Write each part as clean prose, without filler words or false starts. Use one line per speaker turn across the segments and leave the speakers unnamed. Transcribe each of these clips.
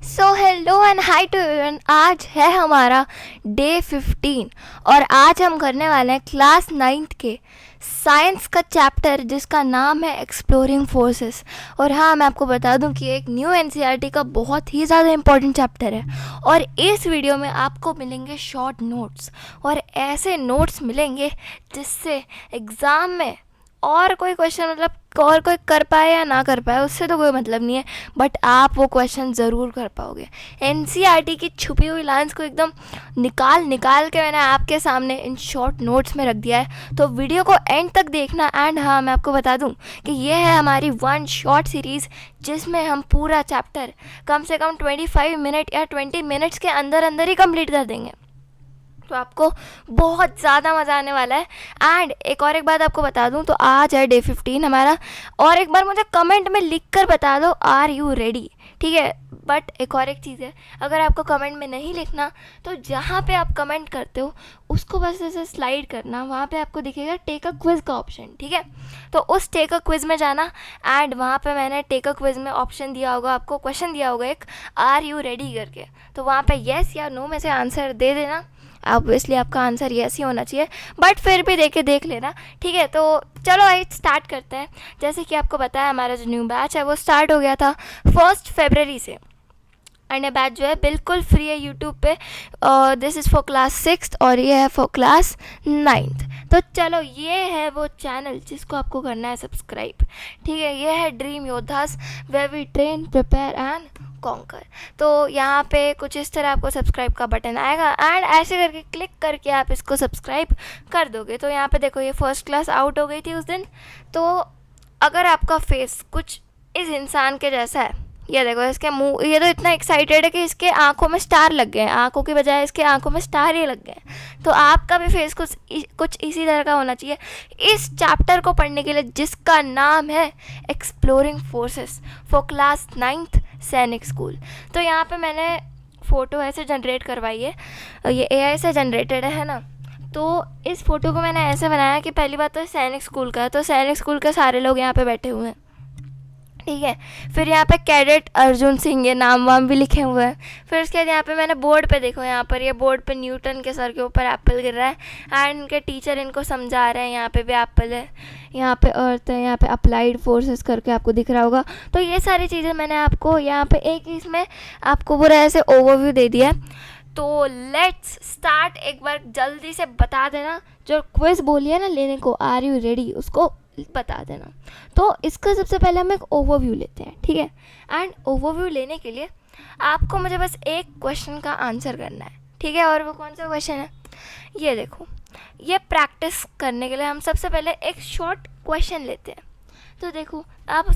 So hello and hi to everyone. आज है हमारा डे 15 और आज हम करने वाले हैं क्लास 9th के साइंस का चैप्टर जिसका नाम है एक्सप्लोरिंग फोर्सेस। और हाँ, मैं आपको बता दूं कि एक न्यू एनसीईआरटी का बहुत ही ज़्यादा इम्पोर्टेंट चैप्टर है और इस वीडियो में आपको मिलेंगे शॉर्ट नोट्स और ऐसे नोट्स मिलेंगे जिससे एग्ज़ाम में और कोई क्वेश्चन और कोई कर पाए या ना कर पाए उससे तो कोई मतलब नहीं है, बट आप वो क्वेश्चन ज़रूर कर पाओगे। एनसीईआरटी की छुपी हुई लाइंस को एकदम निकाल निकाल के मैंने आपके सामने इन शॉर्ट नोट्स में रख दिया है, तो वीडियो को एंड तक देखना। एंड हाँ, मैं आपको बता दूं कि ये है हमारी वन शॉर्ट सीरीज़ जिसमें हम पूरा चैप्टर कम से कम 25 मिनट या 20 मिनट्स के अंदर अंदर ही कंप्लीट कर देंगे। तो आपको बहुत ज़्यादा मज़ा आने वाला है। एंड एक बात आपको बता दूं, तो आज है डे 15 हमारा। और एक बार मुझे कमेंट में लिख कर बता दो आर यू रेडी, ठीक है। बट एक चीज़ है, अगर आपको कमेंट में नहीं लिखना तो जहाँ पे आप कमेंट करते हो उसको बस ऐसे स्लाइड करना, वहाँ पे आपको दिखेगा टेक अ क्विज़ का ऑप्शन, ठीक है। तो उस टेक अ क्विज़ में जाना एंड वहाँ पे मैंने टेक अ क्विज़ में ऑप्शन दिया होगा, आपको क्वेश्चन दिया होगा एक आर यू रेडी करके, तो वहाँ पे येस या नो में से आंसर दे देना। ऑब्वियसली आपका आंसर यस ही होना चाहिए, बट फिर भी देख लेना, ठीक है। तो चलो आई स्टार्ट करते हैं। जैसे कि आपको बताया, हमारा जो न्यू बैच है वो स्टार्ट हो गया था 1 फरवरी से। एंड ये बैच जो है बिल्कुल फ्री है यूट्यूब पे। दिस इज़ फॉर क्लास 6 और ये है फॉर क्लास 9th। तो चलो, ये है वो चैनल जिसको आपको करना है सब्सक्राइब, ठीक है। ये है dream Yoddhas where we train prepare and conquer. तो यहाँ पे कुछ इस तरह आपको सब्सक्राइब का बटन आएगा एंड ऐसे करके क्लिक करके आप इसको सब्सक्राइब कर दोगे। तो यहाँ पे देखो, ये फर्स्ट क्लास आउट हो गई थी उस दिन। तो अगर आपका फेस कुछ इस इंसान के जैसा है, ये देखो इसके मुंह, ये तो इतना एक्साइटेड है कि इसके आंखों में स्टार लग गए हैं, आंखों की बजाय इसके आंखों में स्टार ही लग गए हैं। तो आपका भी फेस कुछ इसी तरह का होना चाहिए इस चैप्टर को पढ़ने के लिए जिसका नाम है exploring forces for class 9th सैनिक स्कूल। तो यहाँ पे मैंने फ़ोटो ऐसे जनरेट करवाई है, ये एआई से जनरेटेड है ना। तो इस फ़ोटो को मैंने ऐसे बनाया कि पहली बात तो सैनिक स्कूल का है, तो सैनिक स्कूल के सारे लोग यहाँ पे बैठे हुए हैं, ठीक है। फिर यहाँ पे कैडेट अर्जुन सिंह, ये नाम वाम भी लिखे हुए हैं। फिर उसके बाद यहाँ पे मैंने बोर्ड पे देखो, यहाँ पर ये बोर्ड पे न्यूटन के सर के ऊपर एप्पल गिर रहा है एंड इनके टीचर इनको समझा रहे हैं। यहाँ पे भी एप्पल है, यहाँ पे अर्थ है, यहाँ पे अप्लाइड फोर्सेस करके आपको दिख रहा होगा। तो ये सारी चीज़ें मैंने आपको यहाँ पे एक इसमें आपको पूरा ऐसे ओवरव्यू दे दिया है। तो लेट्स स्टार्ट। एक बार जल्दी से बता देना, जो क्विज बोली है ना लेने को, आर यू रेडी, उसको बता देना। तो इसका सबसे पहले हम एक ओवरव्यू लेते हैं, ठीक है। एंड ओवरव्यू लेने के लिए आपको मुझे बस एक क्वेश्चन का आंसर करना है, ठीक है। और वो कौन सा क्वेश्चन है, ये देखो। ये प्रैक्टिस करने के लिए हम सबसे पहले एक शॉर्ट क्वेश्चन लेते हैं। तो देखो, आपके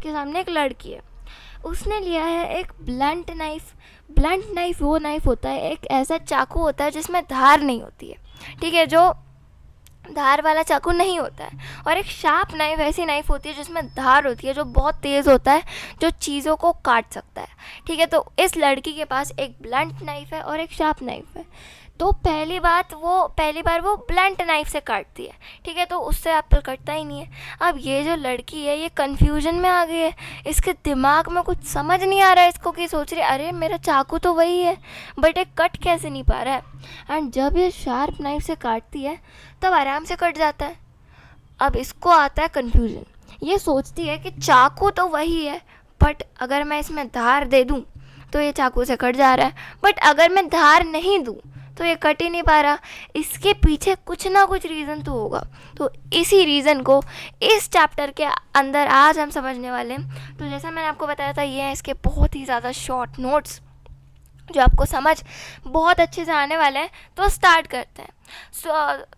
सामने एक लड़की है, उसने लिया है एक ब्लंट नाइफ। ब्लंट नाइफ वो नाइफ होता है, एक ऐसा चाकू होता है जिसमें धार नहीं होती है, ठीक है, जो धार वाला चाकू नहीं होता है। और एक शार्प नाइफ ऐसी नाइफ होती है जिसमें धार होती है, जो बहुत तेज़ होता है, जो चीज़ों को काट सकता है, ठीक है। तो इस लड़की के पास एक ब्लंट नाइफ है और एक शार्प नाइफ है। तो पहली बार वो ब्लंट नाइफ से काटती है, ठीक है। तो उससे एप्पल कटता ही नहीं है। अब ये जो लड़की है ये कन्फ्यूजन में आ गई है, इसके दिमाग में कुछ समझ नहीं आ रहा है इसको, कि सोच रही है अरे मेरा चाकू तो वही है बट ये कट कैसे नहीं पा रहा है। एंड जब ये शार्प नाइफ से काटती है तब आराम से कट जाता है। अब इसको आता है कन्फ्यूजन, ये सोचती है कि चाकू तो वही है बट अगर मैं इसमें धार दे दूँ तो ये चाकू से कट जा रहा है, बट अगर मैं धार नहीं दूँ तो ये कट ही नहीं पा रहा। इसके पीछे कुछ ना कुछ रीज़न तो होगा। तो इसी रीज़न को इस चैप्टर के अंदर आज हम समझने वाले हैं। तो जैसा मैंने आपको बताया था, ये है इसके बहुत ही ज़्यादा शॉर्ट नोट्स जो आपको समझ बहुत अच्छे से आने वाले हैं। तो स्टार्ट करते हैं।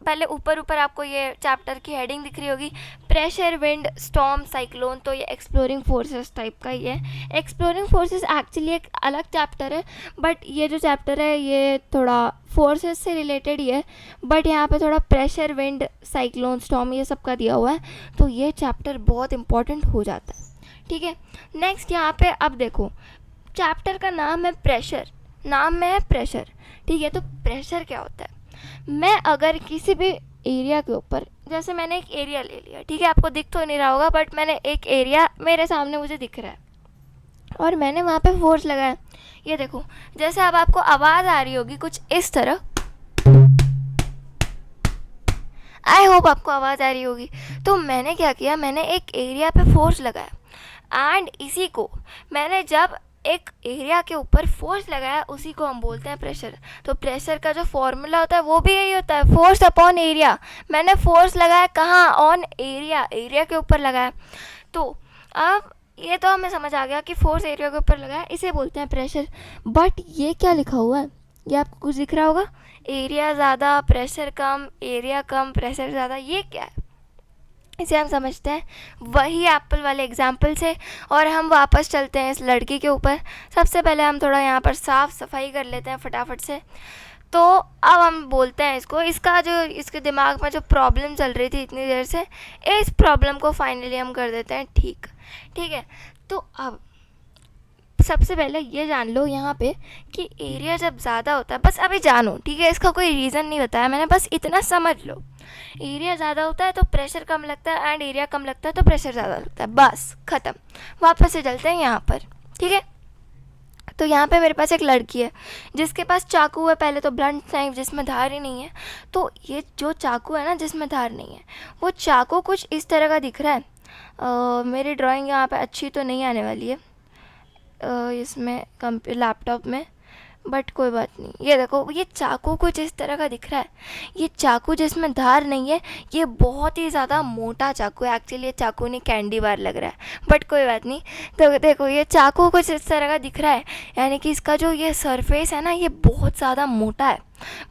पहले ऊपर आपको ये चैप्टर की हेडिंग दिख रही होगी, प्रेशर, विंड, स्टॉर्म, साइक्लोन। तो ये एक्सप्लोरिंग फोर्सेस टाइप का ही है। एक्सप्लोरिंग फोर्सेस एक्चुअली एक अलग चैप्टर है, बट ये जो चैप्टर है ये थोड़ा फोर्सेस से रिलेटेड ही है, बट यहाँ पे थोड़ा प्रेशर, विंड, साइक्लोन, स्टॉर्म ये सब का दिया हुआ है। तो ये चैप्टर बहुत इंपॉर्टेंट हो जाता है, ठीक है। नेक्स्ट यहाँ पे अब देखो, चैप्टर का नाम है प्रेशर, नाम में है प्रेशर, ठीक है। तो प्रेशर क्या होता है, मैं अगर किसी भी एरिया के ऊपर, जैसे मैंने एक एरिया ले लिया, ठीक है, आपको दिख तो नहीं रहा होगा बट मैंने एक एरिया मेरे सामने मुझे दिख रहा है, और मैंने वहाँ पे फोर्स लगाया। ये देखो, जैसे अब आपको आवाज़ आ रही होगी कुछ इस तरह, आई होप आपको आवाज़ आ रही होगी। तो मैंने क्या किया, मैंने एक एरिया पे फोर्स लगाया एंड इसी को मैंने जब एक एरिया के ऊपर फोर्स लगाया उसी को हम बोलते हैं प्रेशर। तो प्रेशर का जो फॉर्मूला होता है वो भी यही होता है, फोर्स अपॉन एरिया। मैंने फोर्स लगाया कहाँ, ऑन एरिया, एरिया के ऊपर लगाया। तो अब ये तो हमें समझ आ गया कि फोर्स एरिया के ऊपर लगाया, इसे बोलते हैं प्रेशर। बट ये क्या लिखा हुआ है, ये आपको कुछ दिख रहा होगा, एरिया ज़्यादा प्रेशर कम, एरिया कम प्रेशर ज़्यादा, ये क्या है? इसे हम समझते हैं वही एप्पल वाले एग्जाम्पल से। और हम वापस चलते हैं इस लड़की के ऊपर। सबसे पहले हम थोड़ा यहाँ पर साफ़ सफाई कर लेते हैं फटाफट से। तो अब हम बोलते हैं इसको, इसका जो इसके दिमाग में जो प्रॉब्लम चल रही थी इतनी देर से, इस प्रॉब्लम को फाइनली हम कर देते हैं ठीक। ठीक है, तो अब सबसे पहले ये जान लो यहाँ पे कि एरिया जब ज़्यादा होता है, बस अभी जानो, ठीक है, इसका कोई रीज़न नहीं बताया मैंने, बस इतना समझ लो। एरिया ज़्यादा होता है तो प्रेशर कम लगता है एंड एरिया कम लगता है तो प्रेशर ज़्यादा लगता है, बस ख़त्म। वापस से चलते हैं यहाँ पर, ठीक है। तो यहाँ पे मेरे पास एक लड़की है जिसके पास चाकू है, पहले तो ब्लंट नाइफ जिसमें धार ही नहीं है। तो ये जो चाकू है ना जिसमें धार नहीं है, वो चाकू कुछ इस तरह का दिख रहा है। मेरी ड्राइंग यहाँ पे अच्छी तो नहीं आने वाली है इसमें लैपटॉप में, बट कोई बात नहीं। ये देखो, ये चाकू कुछ इस तरह का दिख रहा है। ये चाकू जिसमें धार नहीं है, ये बहुत ही ज़्यादा मोटा चाकू है। एक्चुअली ये चाकू नहीं, कैंडी बार लग रहा है, बट कोई बात नहीं। तो देखो, ये चाकू कुछ इस तरह का दिख रहा है, यानी कि इसका जो ये सरफेस है ना, ये बहुत ज़्यादा मोटा है।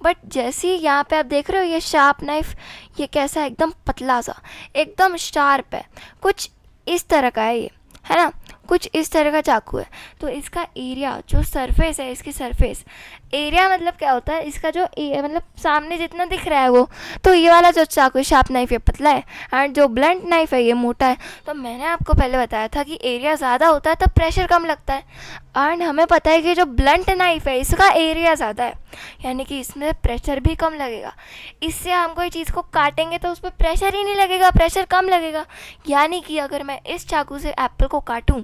बट जैसे ही यहाँ पे आप देख रहे हो ये शार्प नाइफ, ये कैसा है, एकदम पतला सा, एकदम शार्प है, कुछ इस तरह का है ये, है ना, कुछ इस तरह का चाकू है। तो इसका एरिया जो सरफेस है, इसकी सरफेस एरिया मतलब क्या होता है, इसका जो मतलब सामने जितना दिख रहा है वो, तो ये वाला जो चाकू है शार्प नाइफ ये पतला है एंड जो ब्लंट नाइफ है ये मोटा है। तो मैंने आपको पहले बताया था कि एरिया ज़्यादा होता है तो प्रेशर कम लगता है, एंड हमें पता है कि जो ब्लंट नाइफ है इसका एरिया ज़्यादा है, यानी कि इसमें प्रेशर भी कम लगेगा। इससे हम कोई चीज़ को काटेंगे तो उस पर प्रेशर ही नहीं लगेगा, प्रेशर कम लगेगा। यानी कि अगर मैं इस चाकू से एप्पल को काटूँ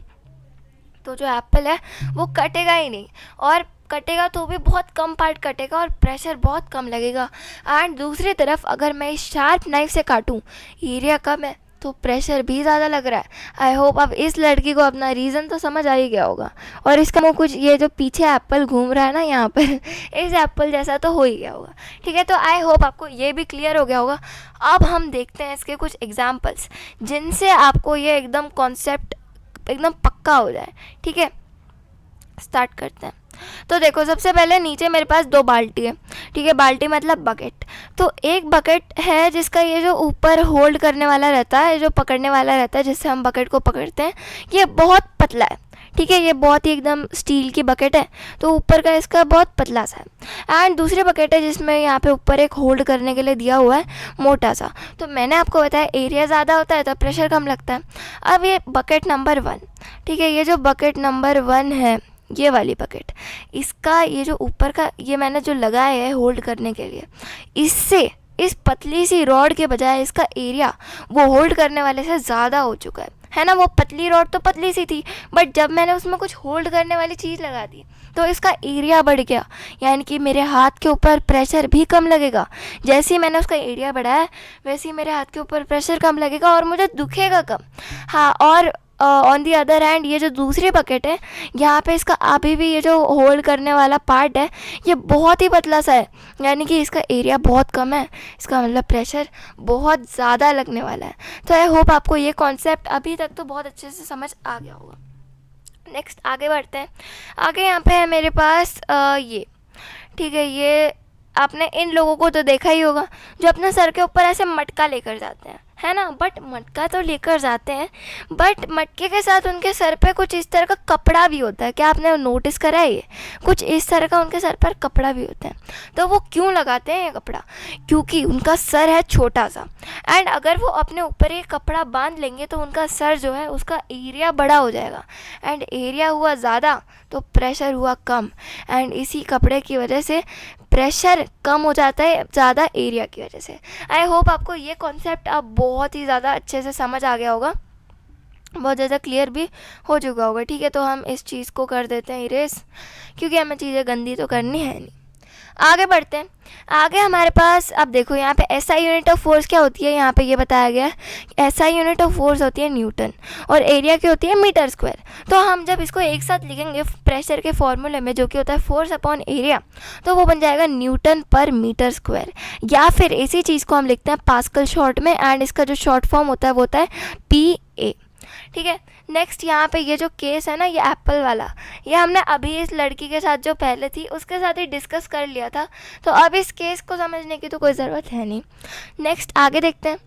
तो जो एप्पल है वो कटेगा ही नहीं, और कटेगा तो भी बहुत कम पार्ट कटेगा और प्रेशर बहुत कम लगेगा। एंड दूसरी तरफ अगर मैं इस शार्प नाइफ से काटूँ, एरिया कम है तो प्रेशर भी ज़्यादा लग रहा है। आई होप अब इस लड़की को अपना रीज़न तो समझ आ ही गया होगा, और इसका वो कुछ ये जो पीछे एप्पल घूम रहा है ना यहाँ पर इस एप्पल जैसा तो हो ही गया होगा। ठीक है, तो आई होप आपको ये भी क्लियर हो गया होगा। अब हम देखते हैं इसके कुछ एग्जाम्पल्स जिनसे आपको ये एकदम कॉन्सेप्ट एकदम पक्का हो जाए। ठीक है, स्टार्ट करते हैं। तो देखो, सबसे पहले नीचे मेरे पास 2 बाल्टी है। ठीक है, बाल्टी मतलब बकेट। तो एक बकेट है जिसका ये जो ऊपर होल्ड करने वाला रहता है, जो पकड़ने वाला रहता है जिससे हम बकेट को पकड़ते हैं, ये बहुत पतला है। ठीक है, ये बहुत ही एकदम स्टील की बकेट है, तो ऊपर का इसका बहुत पतला सा है। एंड दूसरी बकेट है जिसमें यहाँ पे ऊपर एक होल्ड करने के लिए दिया हुआ है मोटा सा। तो मैंने आपको बताया एरिया ज़्यादा होता है तो प्रेशर कम लगता है। अब ये बकेट नंबर 1, ठीक है, ये जो बकेट नंबर 1 है, ये वाली बकेट, इसका ये जो ऊपर का ये मैंने जो लगाया है होल्ड करने के लिए, इससे इस पतली सी रॉड के बजाय इसका एरिया वो होल्ड करने वाले से ज़्यादा हो चुका है ना। वो पतली रॉड तो पतली सी थी, बट जब मैंने उसमें कुछ होल्ड करने वाली चीज़ लगा दी तो इसका एरिया बढ़ गया, यानी कि मेरे हाथ के ऊपर प्रेशर भी कम लगेगा। जैसे ही मैंने उसका एरिया बढ़ाया वैसे ही मेरे हाथ के ऊपर प्रेशर कम लगेगा और मुझे दुखेगा कम। हाँ, और ऑन दी अदर हैंड ये जो दूसरी बकेट है, यहाँ पे इसका अभी भी ये जो होल्ड करने वाला पार्ट है ये बहुत ही पतला सा है, यानी कि इसका एरिया बहुत कम है, इसका मतलब प्रेशर बहुत ज़्यादा लगने वाला है। तो आई होप आपको ये कॉन्सेप्ट अभी तक तो बहुत अच्छे से समझ आ गया होगा। नेक्स्ट आगे बढ़ते हैं। आगे यहाँ पे है मेरे पास ये, ठीक है, ये आपने इन लोगों को तो देखा ही होगा जो अपने सर के ऊपर ऐसे मटका लेकर जाते हैं, है ना। बट मटका तो लेकर जाते हैं, बट मटके के साथ उनके सर पे कुछ इस तरह का कपड़ा भी होता है। क्या आपने नोटिस करा है? ये कुछ इस तरह का उनके सर पर कपड़ा भी होता है। तो वो क्यों लगाते हैं ये कपड़ा? क्योंकि उनका सर है छोटा सा, एंड अगर वो अपने ऊपर ये कपड़ा बांध लेंगे तो उनका सर जो है उसका एरिया बड़ा हो जाएगा, एंड एरिया हुआ ज़्यादा तो प्रेशर हुआ कम, एंड इसी कपड़े की वजह से प्रेशर कम हो जाता है ज़्यादा एरिया की वजह से। आई होप आपको ये कॉन्सेप्ट अब बहुत ही ज़्यादा अच्छे से समझ आ गया होगा। बहुत ज़्यादा क्लियर भी हो चुका होगा। ठीक है, तो हम इस चीज़ को कर देते हैं इरेज, क्योंकि हमें चीज़ें गंदी तो करनी है नहीं। आगे बढ़ते हैं। आगे हमारे पास अब देखो यहाँ पे एसआई यूनिट ऑफ फोर्स क्या होती है, यहाँ पे ये बताया गया है एसआई यूनिट ऑफ फोर्स होती है न्यूटन और एरिया की होती है मीटर स्क्वायर। तो हम जब इसको एक साथ लिखेंगे प्रेशर के फॉर्मूले में, जो कि होता है फोर्स अपॉन एरिया, तो वो बन जाएगा न्यूटन पर मीटर स्क्वायर। या फिर इसी चीज़ को हम लिखते हैं पास्कल शॉर्ट में, एंड इसका जो शॉर्ट फॉर्म होता है वो होता है PA। ठीक है, नेक्स्ट यहाँ पे ये जो केस है ना, ये एप्पल वाला, ये हमने अभी इस लड़की के साथ जो पहले थी उसके साथ ही डिस्कस कर लिया था, तो अब इस केस को समझने की तो कोई ज़रूरत है नहीं। नेक्स्ट आगे देखते हैं।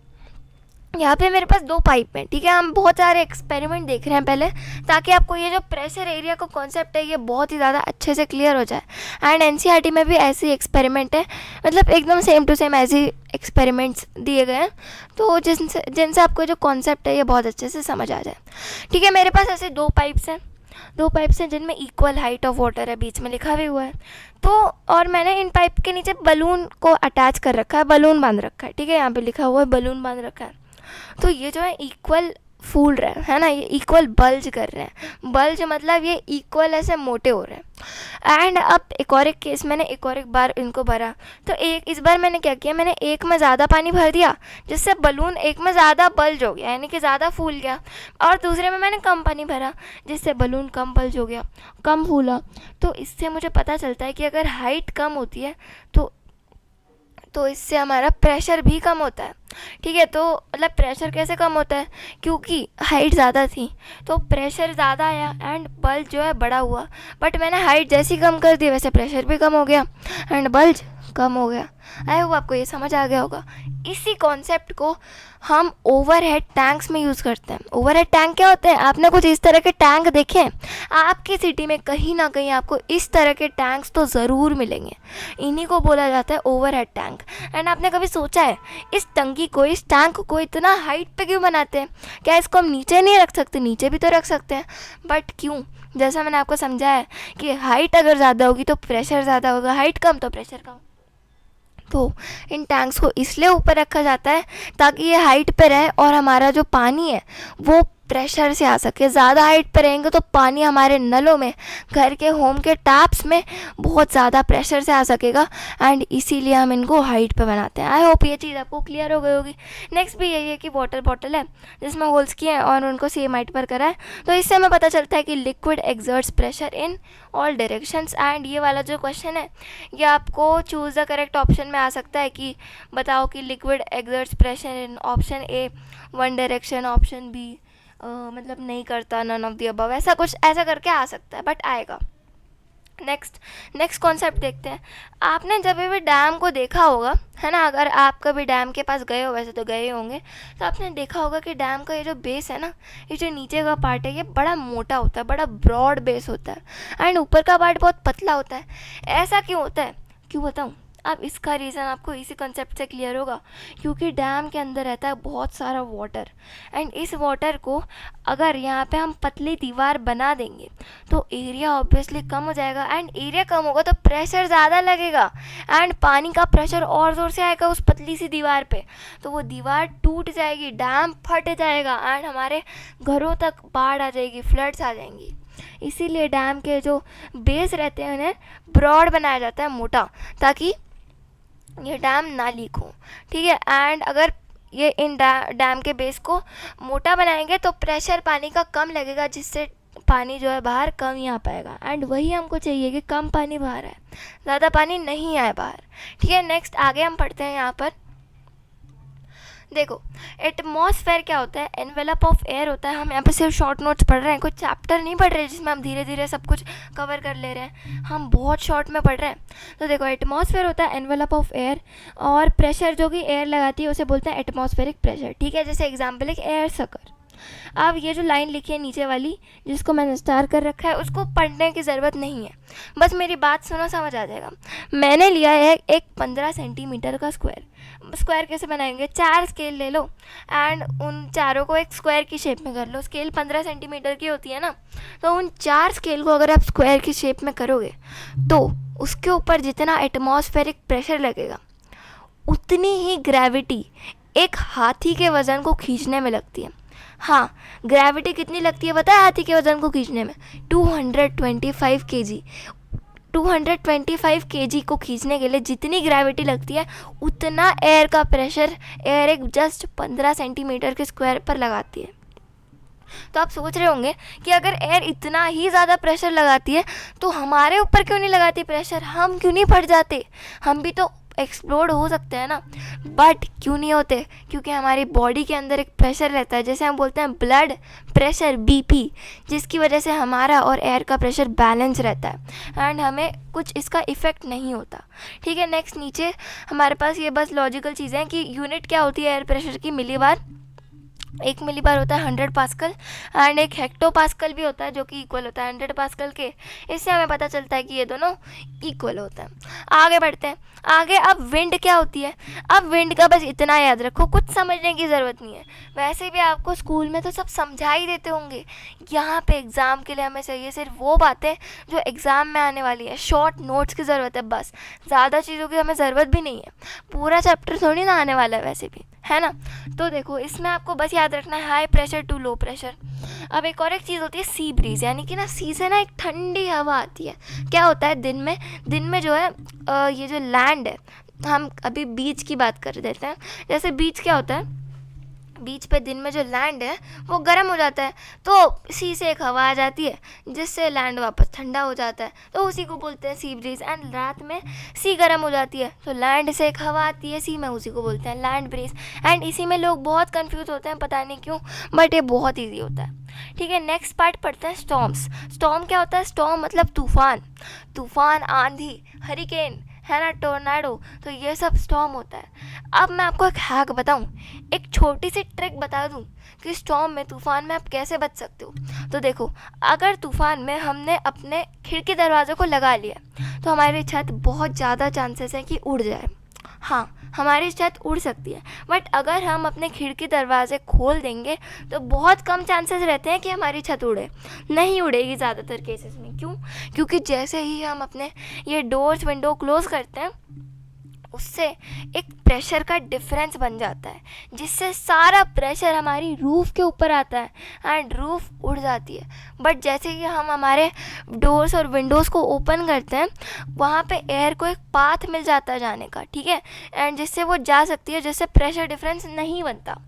यहाँ पे मेरे पास 2 पाइप हैं। ठीक है, हम बहुत सारे एक्सपेरिमेंट देख रहे हैं पहले, ताकि आपको ये जो प्रेशर एरिया का कॉन्सेप्ट है ये बहुत ही ज़्यादा अच्छे से क्लियर हो जाए। एंड NCERT में भी ऐसे ही एक्सपेरिमेंट है, मतलब एकदम सेम टू सेम ऐसे एक्सपेरिमेंट्स दिए गए हैं, तो जिनसे आपको जो कॉन्सेप्ट है ये बहुत अच्छे से समझ आ जाए। ठीक है, मेरे पास ऐसे 2 पाइप्स हैं जिनमें इक्वल हाइट ऑफ वाटर है, बीच में लिखा भी हुआ है। तो और मैंने इन पाइप के नीचे बलून को अटैच कर रखा है, बलून बांध रखा है। ठीक है, यहाँ पे लिखा हुआ है बलून बांध रखा है। तो ये जो है इक्वल फूल रहे हैं ना, ये इक्वल बल्ज कर रहे हैं। बल्ज मतलब ये इक्वल ऐसे मोटे हो रहे हैं। एंड अब एक केस मैंने एक बार इनको भरा, तो इस बार मैंने क्या किया, मैंने एक में ज़्यादा पानी भर दिया, जिससे बलून एक में ज़्यादा बल्ज हो गया, यानी कि ज़्यादा फूल गया। और दूसरे में मैंने कम पानी भरा, जिससे बलून कम बल्ज हो गया, कम फूला। तो इससे मुझे पता चलता है कि अगर हाइट कम होती है तो इससे हमारा प्रेशर भी कम होता है। ठीक है, तो मतलब प्रेशर कैसे कम होता है, क्योंकि हाइट ज़्यादा थी तो प्रेशर ज़्यादा आया एंड बल्ज जो है बड़ा हुआ, बट मैंने हाइट जैसी कम कर दी वैसे प्रेशर भी कम हो गया एंड बल्ज कम हो गया। आई होप आपको ये समझ आ गया होगा। इसी कॉन्सेप्ट को हम ओवरहेड टैंक्स में यूज़ करते हैं। ओवरहेड टैंक क्या होते हैं, आपने कुछ इस तरह के टैंक देखे हैं? आपकी सिटी में कहीं ना कहीं आपको इस तरह के टैंक्स तो ज़रूर मिलेंगे, इन्हीं को बोला जाता है ओवरहेड टैंक। एंड आपने कभी सोचा है इस टैंक को इतना हाइट पे क्यों बनाते हैं? क्या इसको हम नीचे नहीं रख सकते? नीचे भी तो रख सकते हैं, बट क्यों? जैसा मैंने आपको समझाया कि हाइट अगर ज़्यादा होगी तो प्रेशर ज़्यादा होगा, हाइट कम तो प्रेशर कम। तो इन टैंक्स को इसलिए ऊपर रखा जाता है ताकि ये हाइट पे रहे और हमारा जो पानी है वो प्रेशर से आ सके। ज़्यादा हाइट पे रहेंगे तो पानी हमारे नलों में, घर के होम के टैप्स में बहुत ज़्यादा प्रेशर से आ सकेगा, एंड इसीलिए हम इनको हाइट पे बनाते हैं। आई होप ये चीज़ आपको क्लियर हो गई होगी। नेक्स्ट भी यही है कि वाटर बॉटल है जिसमें होल्स किए हैं और उनको सेम हाइट पर करा है, तो इससे हमें पता चलता है कि liquid exerts pressure in all directions. And ये वाला जो क्वेश्चन है ये आपको चूज़ द करेक्ट ऑप्शन में आ सकता है कि बताओ कि liquid exerts pressure in option A 1 direction, option B मतलब नहीं करता, नन ऑफ द अबव, ऐसा कुछ ऐसा करके आ सकता है, बट आएगा। नेक्स्ट कॉन्सेप्ट देखते हैं। आपने जब भी डैम को देखा होगा, है ना, अगर आप कभी डैम के पास गए हो, वैसे तो गए होंगे, तो आपने देखा होगा कि डैम का ये जो बेस है ना, ये जो नीचे का पार्ट है ये बड़ा मोटा होता है, बड़ा ब्रॉड बेस होता है, एंड ऊपर का पार्ट बहुत पतला होता है। ऐसा क्यों होता है, क्यों बताऊँ? अब इसका रीज़न आपको इसी कॉन्सेप्ट से क्लियर होगा, क्योंकि डैम के अंदर रहता है बहुत सारा वाटर, एंड इस वाटर को अगर यहाँ पे हम पतली दीवार बना देंगे तो एरिया ऑब्वियसली कम हो जाएगा, एंड एरिया कम होगा तो प्रेशर ज़्यादा लगेगा, एंड पानी का प्रेशर और ज़ोर से आएगा उस पतली सी दीवार पे, तो वो दीवार टूट जाएगी, डैम फट जाएगा, एंड हमारे घरों तक बाढ़ आ जाएगी, फ्लड्स आ जाएंगी। इसीलिए डैम के जो बेस रहते हैं उन्हें ब्रॉड बनाया जाता है, मोटा, ताकि ये डैम ना लीक हो। ठीक है, एंड अगर ये इन डैम के बेस को मोटा बनाएंगे तो प्रेशर पानी का कम लगेगा, जिससे पानी जो है बाहर कम ही आ पाएगा, एंड वही हमको चाहिए कि कम पानी बाहर आए, ज़्यादा पानी नहीं आए बाहर। ठीक है, नेक्स्ट आगे हम पढ़ते हैं। यहाँ पर देखो एटमॉस्फेयर क्या होता है, एनवेलप ऑफ एयर होता है। हम यहाँ पे सिर्फ शॉर्ट नोट्स पढ़ रहे हैं, कोई चैप्टर नहीं पढ़ रहे जिसमें हम धीरे धीरे सब कुछ कवर कर ले रहे हैं, हम बहुत शॉर्ट में पढ़ रहे हैं। तो देखो एटमॉस्फेयर होता है एनवेलप ऑफ एयर, और प्रेशर जो कि एयर लगाती है उसे बोलते हैं एटमॉस्फेरिक प्रेशर। ठीक है, जैसे एग्जाम्पल एक एयर सकर। अब ये जो लाइन लिखी है नीचे वाली, जिसको मैंने स्टार कर रखा है, उसको पढ़ने की ज़रूरत नहीं है, बस मेरी बात सुनो, समझ आ जाएगा। मैंने लिया है एक 15 सेंटीमीटर का स्क्वायर कैसे बनाएंगे, 4 स्केल ले लो एंड उन चारों को एक स्क्वायर की शेप में कर लो। स्केल 15 सेंटीमीटर की होती है ना, तो उन 4 स्केल को अगर आप स्क्वायर की शेप में करोगे तो उसके ऊपर जितना एटमॉस्फेरिक प्रेशर लगेगा उतनी ही ग्रेविटी एक हाथी के वज़न को खींचने में लगती है। हाँ, ग्रेविटी कितनी लगती है पता है हाथी के वजन को खींचने में? 225 केजी। 225 केजी को खींचने के लिए जितनी ग्रेविटी लगती है उतना एयर का प्रेशर एयर एक जस्ट 15 सेंटीमीटर के स्क्वायर पर लगाती है। तो आप सोच रहे होंगे कि अगर एयर इतना ही ज़्यादा प्रेशर लगाती है तो हमारे ऊपर क्यों नहीं लगाती प्रेशर, हम क्यों नहीं फट जाते? हम भी तो एक्सप्लोड हो सकते हैं ना। बट क्यों नहीं होते? क्योंकि हमारी बॉडी के अंदर एक प्रेशर रहता है, जैसे हम बोलते हैं ब्लड प्रेशर BP, जिसकी वजह से हमारा और एयर का प्रेशर बैलेंस रहता है एंड हमें कुछ इसका इफ़ेक्ट नहीं होता। ठीक है, नेक्स्ट नीचे हमारे पास ये बस लॉजिकल चीज़ें हैं कि यूनिट क्या होती है एयर प्रेशर की, मिलीबार। 1 मिलीबार होता है 100 पास्कल एंड 1 हेक्टो पास्कल भी होता है जो कि इक्वल होता है 100 पास्कल के। इससे हमें पता चलता है कि ये दोनों इक्वल होता है। आगे बढ़ते हैं। आगे अब विंड क्या होती है? अब विंड का बस इतना याद रखो, कुछ समझने की ज़रूरत नहीं है। वैसे भी आपको स्कूल में तो सब समझा ही देते होंगे। यहाँ पे एग्ज़ाम के लिए हमें चाहिए सिर्फ वो बातें जो एग्ज़ाम में आने वाली है। शॉर्ट नोट्स की ज़रूरत है बस, ज़्यादा चीज़ों की हमें ज़रूरत भी नहीं है। पूरा चैप्टर थोड़ी ना आने वाला है वैसे भी, है ना। तो देखो इसमें आपको बस याद रखना है high pressure to low pressure. अब एक और एक चीज़ होती है सी ब्रीज, यानी कि ना सी से ना एक ठंडी हवा आती है। क्या होता है दिन में जो है ये जो लैंड है, हम अभी बीच की बात कर देते हैं। जैसे बीच क्या होता है, बीच पे दिन में जो लैंड है वो गर्म हो जाता है, तो सी से एक हवा आ जाती है जिससे लैंड वापस ठंडा हो जाता है, तो उसी को बोलते हैं सी ब्रीज। एंड रात में सी गर्म हो जाती है तो लैंड से एक हवा आती है सी में, उसी को बोलते हैं लैंड ब्रीज। एंड इसी में लोग बहुत कंफ्यूज होते हैं, पता नहीं क्यों, बट ये बहुत ईजी होता है। ठीक है, नेक्स्ट पार्ट पढ़ते हैं स्टॉर्म्स। स्टॉर्म क्या होता है? स्टॉर्म मतलब तूफान, आंधी, हरिकेन, है ना, टोर्नाडो, तो ये सब स्टॉर्म होता है। अब मैं आपको एक हैक बताऊं, एक छोटी सी ट्रिक बता दूं कि स्टॉर्म में, तूफान में आप कैसे बच सकते हो। तो देखो, अगर तूफान में हमने अपने खिड़की दरवाजे को लगा लिया तो हमारी छत बहुत ज़्यादा चांसेस है कि उड़ जाए। हाँ, हमारी छत उड़ सकती है, बट अगर हम अपने खिड़की दरवाजे खोल देंगे तो बहुत कम चांसेस रहते हैं कि हमारी छत उड़े। नहीं उड़ेगी ज़्यादातर केसेस में। क्यों? क्योंकि जैसे ही हम अपने ये डोर्स विंडो क्लोज करते हैं उससे एक प्रेशर का डिफरेंस बन जाता है, जिससे सारा प्रेशर हमारी रूफ़ के ऊपर आता है एंड रूफ़ उड़ जाती है। बट जैसे ही हम हमारे डोर्स और विंडोज़ को ओपन करते हैं वहाँ पे एयर को एक पाथ मिल जाता है जाने का, ठीक है, एंड जिससे वो जा सकती है, जिससे प्रेशर डिफरेंस नहीं बनता।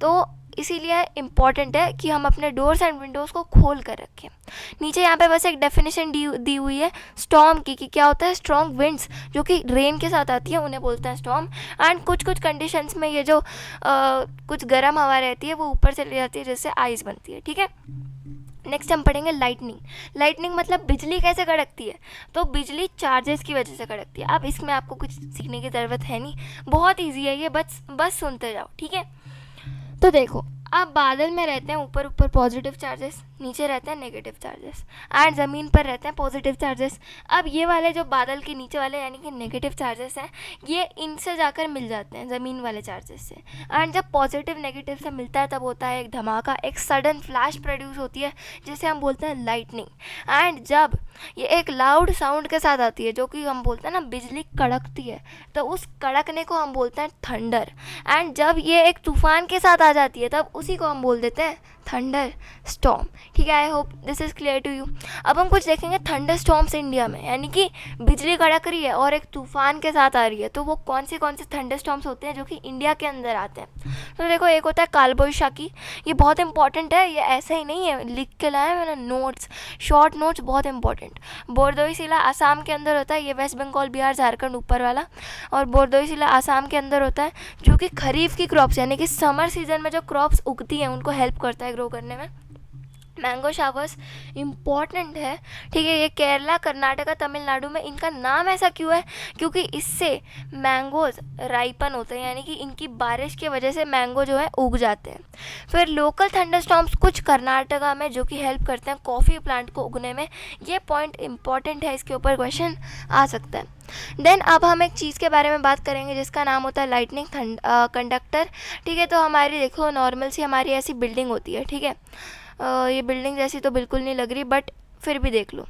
तो इसीलिए इम्पॉर्टेंट है कि हम अपने डोर्स एंड विंडोज़ को खोल कर रखें। नीचे यहाँ पे बस एक डेफिनेशन दी हुई है स्टॉर्म की, कि क्या होता है। स्ट्रॉन्ग विंड्स जो कि रेन के साथ आती है उन्हें बोलते हैं स्टॉर्म। एंड कुछ कंडीशंस में ये जो कुछ गर्म हवा रहती है वो ऊपर चली जाती है जिससे आइस बनती है। ठीक है, नेक्स्ट हम पढ़ेंगे लाइटनिंग मतलब बिजली कैसे कड़कती है। तो बिजली चार्जेस की वजह से कड़कती है। अब इसमें आपको कुछ सीखने की ज़रूरत है नहीं, बहुत ईजी है ये, बस सुनते जाओ। ठीक है, तो देखो, अब बादल में रहते हैं ऊपर पॉजिटिव चार्जेस, नीचे रहते हैं नेगेटिव चार्जेस, एंड ज़मीन पर रहते हैं पॉजिटिव चार्जेस। अब ये वाले जो बादल के नीचे वाले यानी कि नेगेटिव चार्जेस हैं, ये इनसे जाकर मिल जाते हैं ज़मीन वाले चार्जेस से। एंड जब पॉजिटिव नेगेटिव से मिलता है तब होता है एक धमाका, एक सडन फ्लैश प्रोड्यूस होती है जिसे हम बोलते हैं लाइटनिंग। एंड जब ये एक लाउड साउंड के साथ आती है जो कि हम बोलते हैं ना बिजली कड़कती है, तो उस कड़कने को हम बोलते हैं थंडर। एंड जब ये एक तूफान के साथ आ जाती है तब उसी को हम बोल देते हैं थंडर स्टॉर्म। ठीक है, I hope this is clear to you. अब हम कुछ देखेंगे थंडर स्टॉर्म्स इंडिया में, यानी कि बिजली कड़क रही है और एक तूफान के साथ आ रही है, तो वो कौन से थंडर स्टॉर्म्स होते हैं जो कि इंडिया के अंदर आते हैं। तो देखो, एक होता है कालबैसाखी, ये बहुत इंपॉर्टेंट है, ये ऐसा ही नहीं है, लिख के लाया मैंने नोट्स, शॉर्ट नोट्स, बहुत इंपॉर्टेंट। बोरदोईसिला आसाम के अंदर होता है, ये वेस्ट बंगाल बिहार झारखंड ऊपर वाला, और बोरदोईसिला आसाम के अंदर होता है जो कि खरीफ की क्रॉप्स यानी कि समर सीजन में जो क्रॉप्स उगती हैं उनको हेल्प करता है ग्रो करने में। मैंगो शावर्स इम्पॉर्टेंट है। ठीक है, ये केरला, कर्नाटका, तमिलनाडु में इनका नाम ऐसा क्यों है? क्योंकि इससे मैंगोज़ राइपन होते हैं, यानी कि इनकी बारिश की वजह से मैंगो जो है उग जाते हैं। फिर लोकल थंडरस्टॉर्म्स कुछ कर्नाटका में जो कि हेल्प करते हैं कॉफ़ी प्लांट को उगने में। ये पॉइंट इम्पॉर्टेंट है, इसके ऊपर क्वेश्चन आ सकता है। देन अब हम एक चीज़ के बारे में बात करेंगे जिसका नाम होता है लाइटनिंग कंडक्टर। ठीक है, तो हमारी देखो नॉर्मल सी हमारी ऐसी बिल्डिंग होती है, ठीक है, ये बिल्डिंग जैसी तो बिल्कुल नहीं लग रही, बट फिर भी देख लो,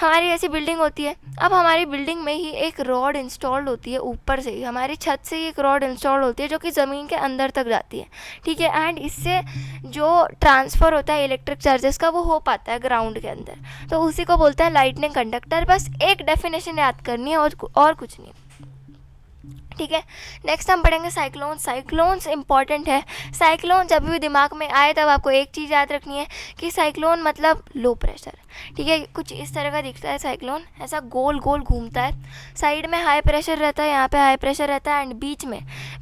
हमारी ऐसी बिल्डिंग होती है, अब हमारी बिल्डिंग में ही एक रॉड इंस्टॉल्ड होती है, ऊपर से ही हमारी छत से ही एक रॉड इंस्टॉल होती है जो कि ज़मीन के अंदर तक जाती है, ठीक है। एंड इससे जो ट्रांसफ़र होता है इलेक्ट्रिक चार्जेस का वो हो पाता है ग्राउंड के अंदर, तो उसी को बोलते हैं लाइटनिंग कंडक्टर। बस एक डेफिनेशन याद करनी है और कुछ नहीं, ठीक है। नेक्स्ट हम पढ़ेंगे साइक्लोन। साइक्लोन्स इंपॉर्टेंट है। साइक्लोन जब भी दिमाग में आए तब आपको एक चीज़ याद रखनी है कि साइक्लोन मतलब लो प्रेशर, ठीक है। कुछ इस तरह का दिखता है साइक्लोन, ऐसा गोल गोल घूमता है, साइड में हाई प्रेशर रहता है, यहाँ पे हाई प्रेशर रहता है, एंड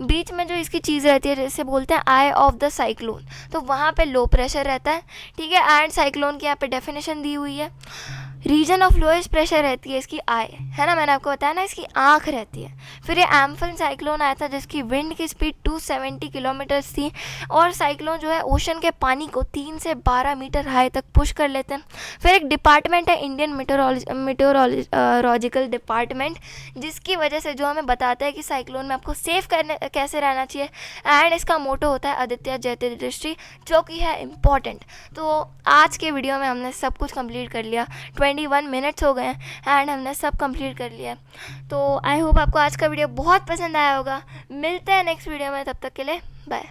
बीच में जो इसकी चीज़ रहती है जैसे बोलते हैं आई ऑफ द साइक्लोन, तो वहाँ पे लो प्रेशर रहता है, ठीक है। एंड साइक्लोन की यहाँ पे डेफिनेशन दी हुई है, रीजन ऑफ लोएस्ट प्रेशर रहती है इसकी आई, है ना, मैंने आपको बताया ना, इसकी आँख रहती है। फिर ये एम्फन साइक्लोन आया था जिसकी विंड की स्पीड 270 किलोमीटर्स थी, और साइक्लोन जो है ओशन के पानी को 3 से 12 मीटर हाई तक पुश कर लेते हैं। फिर एक डिपार्टमेंट है इंडियन मेटेरोलॉजिकल डिपार्टमेंट, जिसकी वजह से जो हमें बताता है कि साइक्लोन में आपको सेफ करने कैसे रहना चाहिए, एंड इसका मोटो होता है आदित्य जयते दृष्टि, जो कि है इम्पॉर्टेंट। तो आज के वीडियो में हमने सब कुछ कंप्लीट कर लिया, 21 मिनट्स हो गए हैं एंड हमने सब कंप्लीट कर लिया। तो आई होप आपको आज का वीडियो बहुत पसंद आया होगा। मिलते हैं नेक्स्ट वीडियो में, तब तक के लिए बाय।